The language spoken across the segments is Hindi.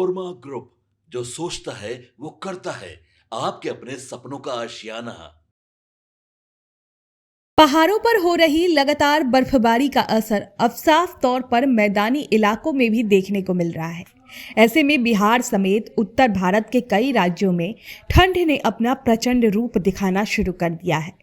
पनोरमा ग्रुप, जो सोचता है वो करता है। आपके अपने सपनों का आशियाना। पहाड़ों पर हो रही लगातार बर्फबारी का असर अब साफ तौर पर मैदानी इलाकों में भी देखने को मिल रहा है। ऐसे में बिहार समेत उत्तर भारत के कई राज्यों में ठंड ने अपना प्रचंड रूप दिखाना शुरू कर दिया है।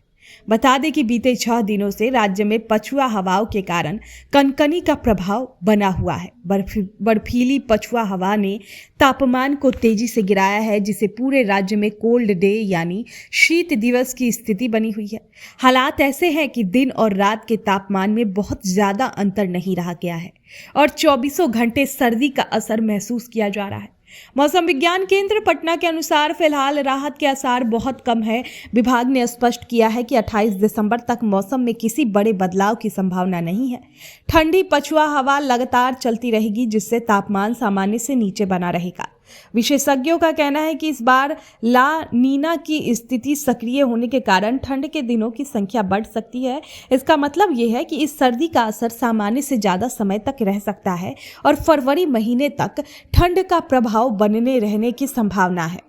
बता दें कि बीते 6 दिनों से राज्य में पछुआ हवाओं के कारण कनकनी का प्रभाव बना हुआ है। बर्फीली पछुआ हवा ने तापमान को तेजी से गिराया है, जिससे पूरे राज्य में कोल्ड डे यानी शीत दिवस की स्थिति बनी हुई है। हालात ऐसे हैं कि दिन और रात के तापमान में बहुत ज्यादा अंतर नहीं रहा गया है और 24 घंटे सर्दी का असर महसूस किया जा रहा है। मौसम विज्ञान केंद्र पटना के अनुसार फिलहाल राहत के आसार बहुत कम है। विभाग ने स्पष्ट किया है कि 28 दिसंबर तक मौसम में किसी बड़े बदलाव की संभावना नहीं है। ठंडी पछुआ हवा लगातार चलती रहेगी, जिससे तापमान सामान्य से नीचे बना रहेगा। विशेषज्ञों का कहना है कि इस बार ला नीना की स्थिति सक्रिय होने के कारण ठंड के दिनों की संख्या बढ़ सकती है। इसका मतलब यह है कि इस सर्दी का असर सामान्य से ज्यादा समय तक रह सकता है और फरवरी महीने तक ठंड का प्रभाव बनने रहने की संभावना है।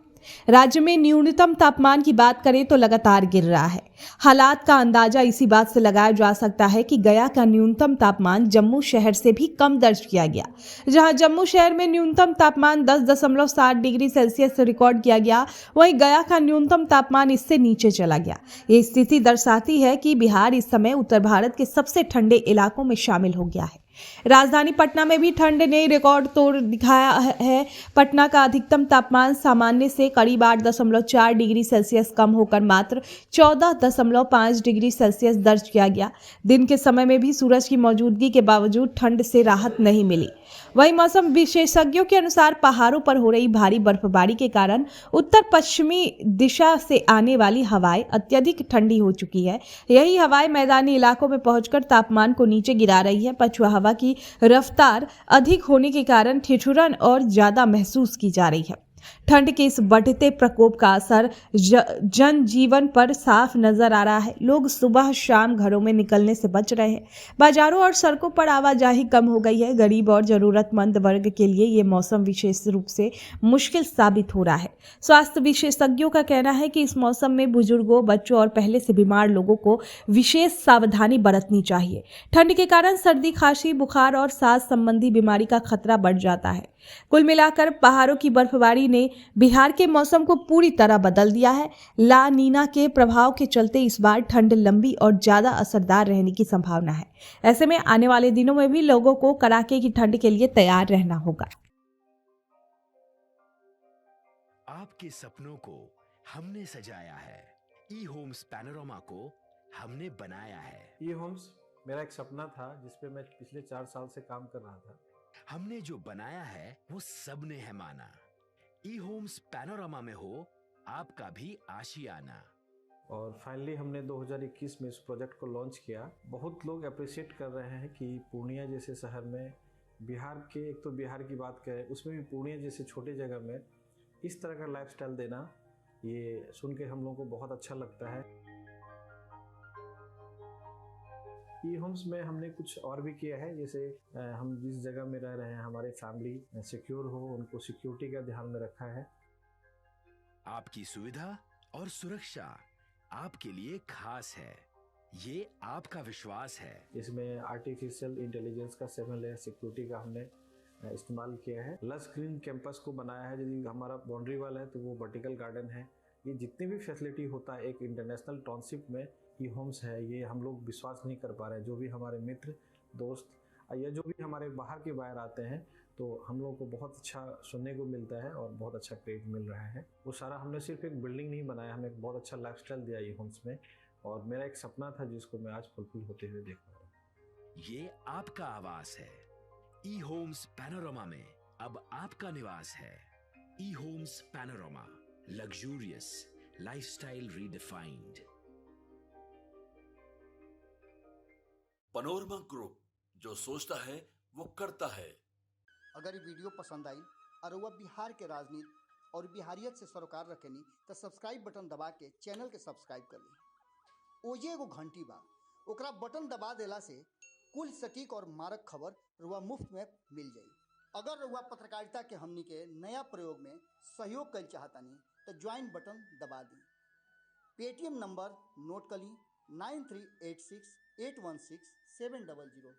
राज्य में न्यूनतम तापमान की बात करें तो लगातार गिर रहा है। हालात का अंदाजा इसी बात से लगाया जा सकता है कि गया का न्यूनतम तापमान जम्मू शहर से भी कम दर्ज किया गया। जहां जम्मू शहर में न्यूनतम तापमान 10.7 डिग्री सेल्सियस रिकॉर्ड किया गया, वहीं गया का न्यूनतम तापमान इससे नीचे चला गया। ये स्थिति दर्शाती है कि बिहार इस समय उत्तर भारत के सबसे ठंडे इलाकों में शामिल हो गया है। राजधानी पटना में भी ठंड ने रिकॉर्ड तोड़ दिखाया है। पटना का अधिकतम तापमान सामान्य से करीब 8.4 डिग्री सेल्सियस कम होकर मात्र 14.5 डिग्री सेल्सियस दर्ज किया गया। दिन के समय में भी सूरज की मौजूदगी के बावजूद ठंड से राहत नहीं मिली। वहीं मौसम विशेषज्ञों के अनुसार पहाड़ों पर हो रही भारी बर्फबारी के कारण उत्तर पश्चिमी दिशा से आने वाली हवाएं अत्यधिक ठंडी हो चुकी है। यही हवाएं मैदानी इलाकों में पहुंचकर तापमान को नीचे गिरा रही है। पछुआ हवा की रफ्तार अधिक होने के कारण ठिठुरन और ज्यादा महसूस की जा रही है। ठंड के इस बढ़ते प्रकोप का असर जनजीवन पर साफ नजर आ रहा है। लोग सुबह शाम घरों में निकलने से बच रहे हैं। बाजारों और सड़कों पर आवाजाही कम हो गई है। गरीब और जरूरतमंद वर्ग के लिए ये मौसम विशेष रूप से मुश्किल साबित हो रहा है। स्वास्थ्य विशेषज्ञों का कहना है कि इस मौसम में बुजुर्गों, बच्चों और पहले से बीमार लोगों को विशेष सावधानी बरतनी चाहिए। ठंड के कारण सर्दी, खांसी, बुखार और सांस संबंधी बीमारी का खतरा बढ़ जाता है। कुल मिलाकर पहाड़ों की बर्फबारी ने बिहार के मौसम को पूरी तरह बदल दिया है। ला नीना के प्रभाव के चलते इस बार ठंड लंबी और ज्यादा असरदार रहने की संभावना है। ऐसे में आने वाले दिनों में भी लोगों को कड़ाके की ठंड के लिए तैयार रहना होगा। आपके सपनों को हमने सजाया है। ई होम्स पैनोरमा को हमने बनाया है। ई होम्स मेरा एक सपना था, जिसपे मैं पिछले 4 साल से काम कर रहा था। हमने जो बनाया है वो सबने है माना। ई होम्स पैनोरमा में हो आपका भी आशियाना। और फाइनली हमने 2021 में इस प्रोजेक्ट को लॉन्च किया। बहुत लोग अप्रिशिएट कर रहे हैं कि पूर्णिया जैसे शहर में, बिहार के, एक तो बिहार की बात करें उसमें भी पूर्णिया जैसे छोटे जगह में इस तरह का लाइफस्टाइल देना, ये सुन के हम लोगों को बहुत अच्छा लगता है। ई होम्स में हमने कुछ और भी किया है, जैसे हम जिस जगह में रह रहे हैं हमारे फैमिली सिक्योर हो, उनको सिक्योरिटी का ध्यान में रखा है। आपकी सुविधा और सुरक्षा आपके लिए खास है, ये आपका विश्वास है। इसमें आर्टिफिशियल इंटेलिजेंस का 7 लेयर सिक्योरिटी का हमने इस्तेमाल किया है। लस ग्रीन कैंपस को बनाया है। यदि हमारा बाउंड्री वाल है तो वो वर्टिकल गार्डन है। ये जितनी भी फैसिलिटी होता है एक इंटरनेशनल टाउनशिप में ई होम्स है, ये हम लोग विश्वास नहीं कर पा रहे हैं। जो भी हमारे मित्र, दोस्त या जो भी हमारे बाहर के बाहर आते हैं, तो हम लोगों को बहुत अच्छा सुनने को मिलता है और बहुत अच्छा क्रेडिट मिल रहा है। वो सारा हमने सिर्फ एक बिल्डिंग नहीं बनाया, हमें एक बहुत अच्छा लाइफस्टाइल दिया ई होम्स में, और मेरा एक सपना था जिसको मैं आज फुलफिल होते हुए देख रहा हूँ। ये आपका आवास है। ई होम्स पैनोरमा में अब आपका निवास है। E homes panorama, luxurious lifestyle redefined. Panorama group, जो सोचता है वो करता है। अगर ये वीडियो पसंद आई और वह बिहार के राजनीति और बिहारियत से सरोकार रखेनी तो सब्सक्राइब बटन दबा के चैनल के सब्सक्राइब कर ली। ओजे एगो घंटी बा, ओकरा बटन दबा देला से कुल सटीक और मारक खबर रुआ मुफ्त में मिल जाई। अगर रउआ पत्रकारिता के हमनी के नया प्रयोग में सहयोग कर चाहतानी तो ज्वाइन बटन दबा दी। पेटीएम नंबर नोट कर ली 9386816700।